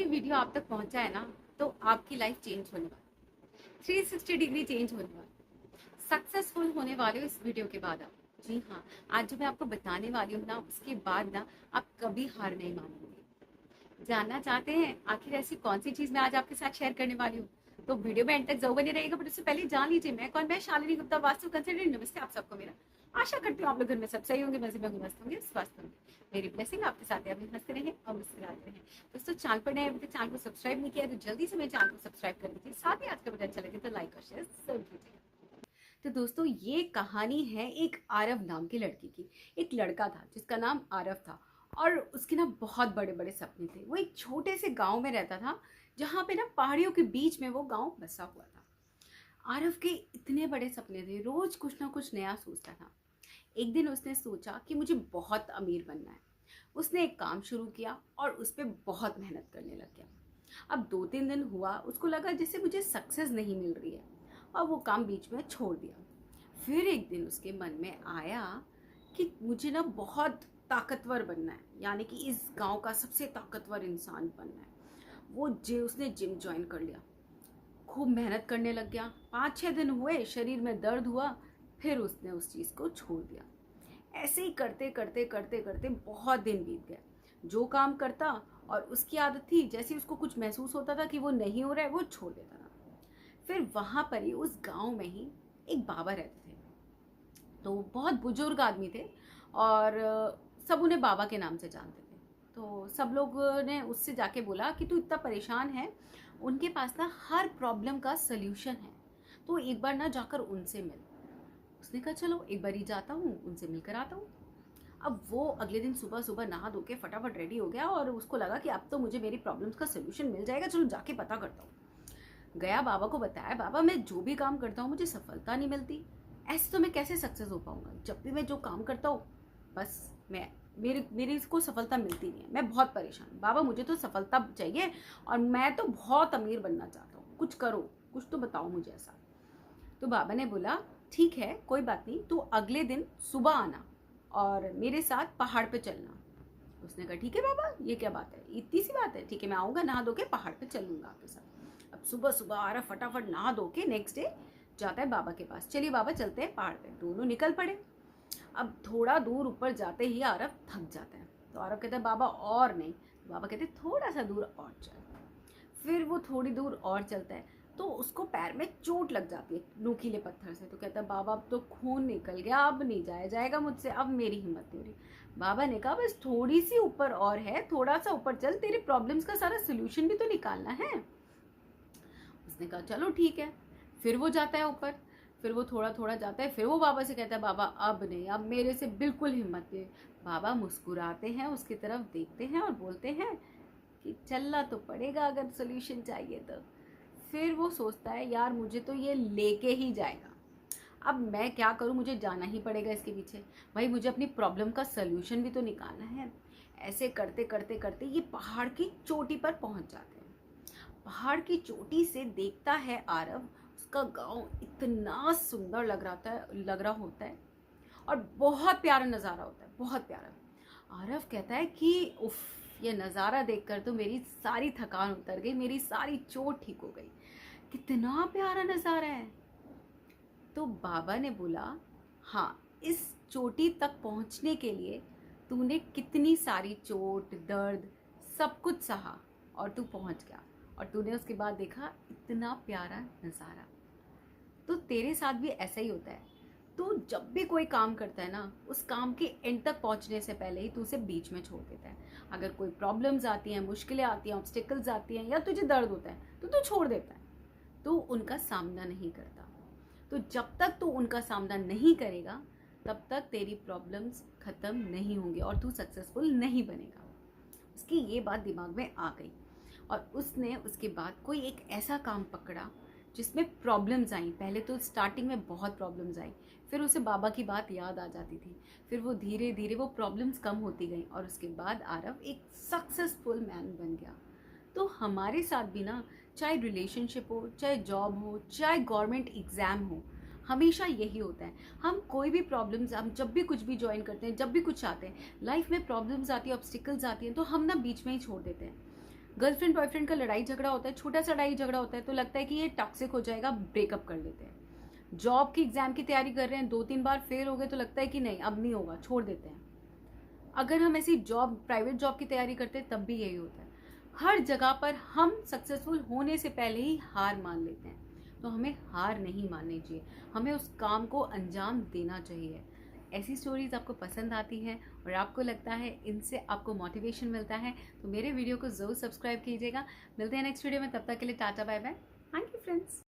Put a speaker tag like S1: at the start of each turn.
S1: Video आप तक पहुंचा है ना, तो आपकी लाइफ चेंज होने वाली, 360 डिग्री चेंज होने वाली, सक्सेसफुल होने वाले हो इस वीडियो के बाद आप। जी हाँ, आज जो मैं आपको बताने वाली हूँ ना, उसके बाद ना आप कभी हार नहीं मानेंगे। जानना चाहते हैं आखिर ऐसी कौन सी चीज मैं आज आपके साथ शेयर करने वाली हूँ? तो वीडियो में एंड तक जरूर बने रहेगा, बट उससे पहले जान लीजिए मैं कौन। मैं शालिनी गुप्ता, वास्तु कंसल्टेंट। नमस्ते आप सबको मेरा। आशा करती हूँ आप लोग घर में सब सही होंगे, मजे में मस्त होंगे, स्वस्थ होंगे। मेरी ब्लेसिंग आपके साथ है, आप हंसते रहें और मुस्कुराते रहें। दोस्तों, चैनल पर नए अभी तक चैनल को सब्सक्राइब नहीं किया तो जल्दी से मेरे चैनल को सब्सक्राइब कर लीजिए। साथ ही आज का वीडियो अच्छा लगे तो लाइक और शेयर जरूर कीजिए। तो दोस्तों, ये कहानी है एक आरव नाम की लड़की की। एक लड़का था जिसका नाम आरव था, और उसके ना बहुत बड़े बड़े सपने थे। वो एक छोटे से गांव में रहता था, जहाँ पे ना पहाड़ियों के बीच में वो गांव बसा हुआ था। आरव के इतने बड़े सपने थे, रोज कुछ ना कुछ नया सोचता था। एक दिन उसने सोचा कि मुझे बहुत अमीर बनना है। उसने एक काम शुरू किया और उस पर बहुत मेहनत करने लग गया। अब 2-3 दिन हुआ, उसको लगा जैसे मुझे सक्सेस नहीं मिल रही है, और वो काम बीच में छोड़ दिया। फिर एक दिन उसके मन में आया कि मुझे ना बहुत ताकतवर बनना है, यानी कि इस गांव का सबसे ताकतवर इंसान बनना है। उसने जिम ज्वाइन कर लिया, खूब मेहनत करने लग गया। 5-6 दिन हुए, शरीर में दर्द हुआ, फिर उसने उस चीज़ को छोड़ दिया। ऐसे ही करते करते करते करते बहुत दिन बीत गए। जो काम करता, और उसकी आदत थी जैसे ही उसको कुछ महसूस होता था कि वो नहीं हो रहा है, वो छोड़ देता था। फिर वहां पर ही उस गांव में ही एक बाबा रहते थे। तो बहुत बुजुर्ग आदमी थे, और सब उन्हें बाबा के नाम से जानते थे। तो सब लोग ने उससे जाके बोला कि तू इतना परेशान है, उनके पास ना हर प्रॉब्लम का सल्यूशन है, तो एक बार ना जाकर उनसे मिल। उसने कहा चलो एक बार ही जाता हूँ, उनसे मिलकर आता हूँ। अब वो अगले दिन सुबह सुबह नहा धो के फटाफट रेडी हो गया, और उसको लगा कि अब तो मुझे मेरी प्रॉब्लम्स का सोल्यूशन मिल जाएगा, चलो जाके पता करता हूँ। गया, बाबा को बताया, बाबा मैं जो भी काम करता हूँ मुझे सफलता नहीं मिलती, ऐसे तो मैं कैसे सक्सेस हो पाऊंगा? जब भी मैं जो काम करता हूँ, बस मैं मेरे मेरी इसको सफलता मिलती नहीं है, मैं बहुत परेशान। बाबा मुझे तो सफलता चाहिए, और मैं तो बहुत अमीर बनना चाहता हूँ, कुछ करो, कुछ तो बताओ मुझे ऐसा। तो बाबा ने बोला ठीक है, कोई बात नहीं, तू अगले दिन सुबह आना और मेरे साथ पहाड़ पे चलना। उसने कहा ठीक है बाबा, ये क्या बात है, इतनी सी बात है, ठीक है मैं आऊँगा, नहा धो के पहाड़ पे चलूंगा आपके साथ। अब सुबह सुबह आ रहा, फटाफट नहा धो के नेक्स्ट डे जाता है बाबा के पास। चलिए बाबा चलते हैं पहाड़ पे। दोनों निकल पड़े। अब थोड़ा दूर ऊपर जाते ही आरव थक जाता है, तो आरव कहता है बाबा और नहीं। तो बाबा कहते हैं थोड़ा सा दूर और चल। फिर वो थोड़ी दूर और चलता है, तो उसको पैर में चोट लग जाती है नोकीले पत्थर से। तो कहता है बाबा अब तो खून निकल गया, अब नहीं जाया जाएगा मुझसे, अब मेरी हिम्मत नहीं हो रही। बाबा ने कहा बस थोड़ी सी ऊपर और है, थोड़ा सा ऊपर चल, तेरे प्रॉब्लम्स का सारा सोल्यूशन भी तो निकालना है। उसने कहा चलो ठीक है। फिर वो जाता है ऊपर, फिर वो थोड़ा थोड़ा जाता है, फिर वो बाबा से कहता है बाबा अब नहीं, अब मेरे से बिल्कुल हिम्मत नहीं। बाबा मुस्कुराते हैं, उसकी तरफ देखते हैं और बोलते हैं कि चलना तो पड़ेगा अगर सोल्यूशन चाहिए तो। फिर वो सोचता है यार मुझे तो ये लेके ही जाएगा, अब मैं क्या करूँ, मुझे जाना ही पड़ेगा इसके पीछे। भाई मुझे अपनी प्रॉब्लम का सोल्यूशन भी तो निकालना है। ऐसे करते करते करते ये पहाड़ की चोटी पर पहुंच जाते हैं। पहाड़ की चोटी से देखता है आरव, उसका गांव इतना सुंदर लग रहा होता है, और बहुत प्यारा नज़ारा होता है, बहुत प्यारा। आरव कहता है कि उफ, ये नज़ारा देखकर तो मेरी सारी थकान उतर गई, मेरी सारी चोट ठीक हो गई, कितना प्यारा नज़ारा है। तो बाबा ने बोला हाँ, इस चोटी तक पहुंचने के लिए तूने कितनी सारी चोट, दर्द, सब कुछ सहा, और तू पहुंच गया, और तूने उसके बाद देखा इतना प्यारा नज़ारा। तो तेरे साथ भी ऐसा ही होता है। तू जब भी कोई काम करता है ना, उस काम के एंड तक पहुंचने से पहले ही तू उसे बीच में छोड़ देता है। अगर कोई प्रॉब्लम्स आती हैं, मुश्किलें आती हैं, ऑब्स्टिकल्स आती हैं, या तुझे दर्द होता है, तो तू छोड़ देता है, तू उनका सामना नहीं करता। तो जब तक तू उनका सामना नहीं करेगा, तब तक तेरी प्रॉब्लम्स ख़त्म नहीं होंगी और तू सक्सेसफुल नहीं बनेगा। उसकी ये बात दिमाग में आ गई, और उसने उसके बाद कोई एक ऐसा काम पकड़ा जिसमें प्रॉब्लम्स आई। पहले तो स्टार्टिंग में बहुत प्रॉब्लम्स आई, फिर उसे बाबा की बात याद आ जाती थी, फिर वो धीरे धीरे वो प्रॉब्लम्स कम होती गई, और उसके बाद आरव एक सक्सेसफुल मैन बन गया। तो हमारे साथ भी ना, चाहे रिलेशनशिप हो, चाहे जॉब हो, चाहे गवर्नमेंट एग्ज़ाम हो, हमेशा यही होता है। हम कोई भी प्रॉब्लम्स, हम जब भी कुछ भी ज्वाइन करते हैं, जब भी कुछ चाहते हैं, लाइफ में प्रॉब्लम्स आती है, ऑब्स्टिकल्स आती हैं, तो हम ना बीच में ही छोड़ देते हैं। गर्लफ्रेंड बॉयफ्रेंड का लड़ाई झगड़ा होता है, छोटा सा लड़ाई झगड़ा होता है तो लगता है कि ये टॉक्सिक हो जाएगा, ब्रेकअप कर लेते हैं। जॉब की एग्जाम की तैयारी कर रहे हैं, 2-3 बार फेल हो गए तो लगता है कि नहीं अब नहीं होगा, छोड़ देते हैं। अगर हम ऐसी जॉब, प्राइवेट जॉब की तैयारी करते हैं तब भी यही होता है। हर जगह पर हम सक्सेसफुल होने से पहले ही हार मान लेते हैं। तो हमें हार नहीं माननी चाहिए, हमें उस काम को अंजाम देना चाहिए। ऐसी स्टोरीज आपको पसंद आती हैं और आपको लगता है इनसे आपको मोटिवेशन मिलता है तो मेरे वीडियो को ज़रूर सब्सक्राइब कीजिएगा। मिलते हैं नेक्स्ट वीडियो में, तब तक के लिए tata bye bye. Thank you friends.